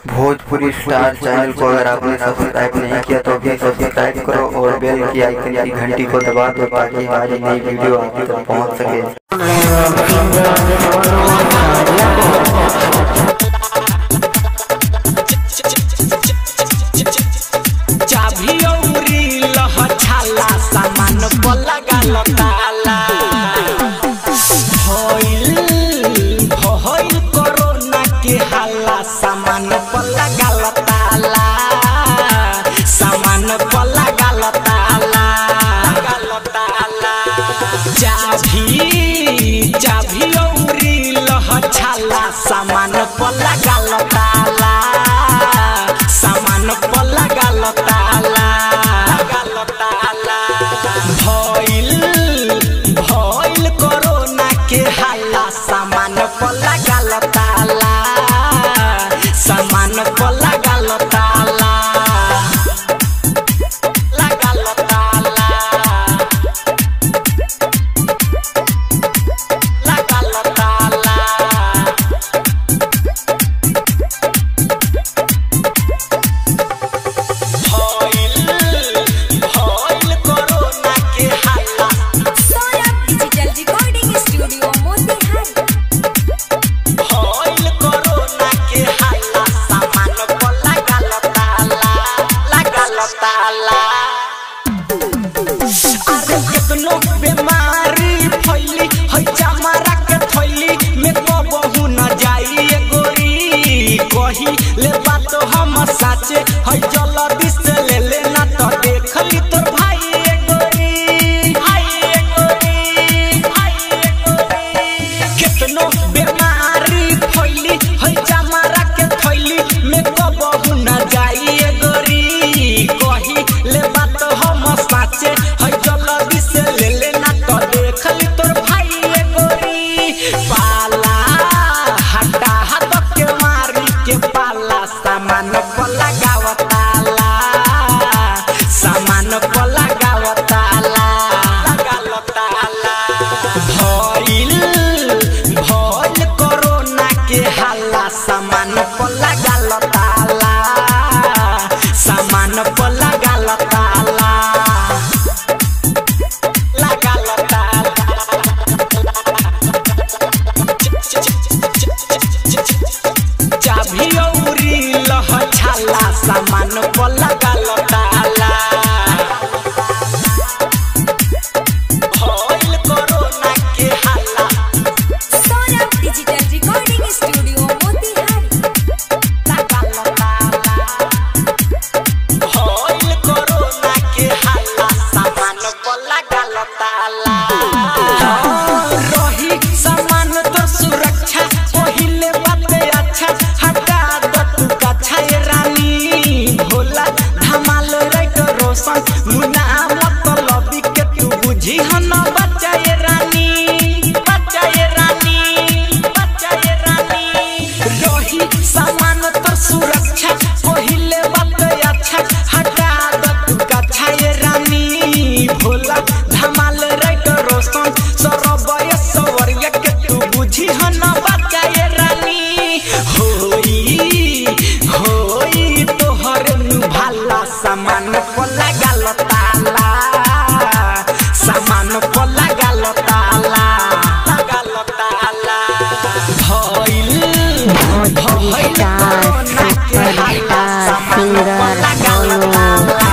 Bhojpuri star channel को अगर आपने सब्सक्राइब नहीं किया तो भी सब्सक्राइब करो और बेल की आइकन की घंटी को दबा दो ताकि हमारी नई वीडियो आप तक पहुंच सके। सामान को लगा लो ताला भइल कोरोना के हाला सामान को लगा लो ताला सामान को लगा लो ताला चाभी औरी लह छाला सामान को लगा लो ताला सामान को लगा लो ताला भइल कोरोना के हाला सामान को लगा लो ताला सामान को लगा लो ताला लगा लो ताला लगा लो ताला बीमारी फैली है चमरा के थैली में कबहू न जाई गोरी कही ले बात हम साचे है जल्दी से ले लेना तो देख ली तोर भाई गोरी कितनो बीमारी फैली है चमरा के थैली में कबहू न जाई गोरी कही ले बात हम साचे है जल्दी से ले लेना तो देख ली तोर भाई गोरी पाला हटा हाथ के मारी के पाला सामान को लगाव ताला सामान को लगाव ताला लगा लो ताला भइल कोरोना के हाला सामान को लगा लो ताला सामान को लगा लो ताला चाभी औरी लह छाला सामान को लगा लो ताला भइल कोरोना के हाला Saurabh digital recording studio Motihari लगा लो ताला भइल कोरोना के हाला सामान को लगा लो ताला रही सामान तो सुरक्षा पहिले बात अच्छा हटा दो तू कच्छा रानी भोला धमाल राइट रोशन मुना मतलब के तू बुझी हन बच्चा रानी रही सामान तो सुरक्षा पहिले बात अच्छा हटा दो तू कच्छा रानी भोला धमाल राइट रोशन सरबय सवरिया के तू बुझी हन बच्चा रानी होई तोहर भाला सामान को लगा लो ताला सामान को लगा लो ताला लगा लो ताला भइल कोरोना के हाला सामान को लगा लो ताला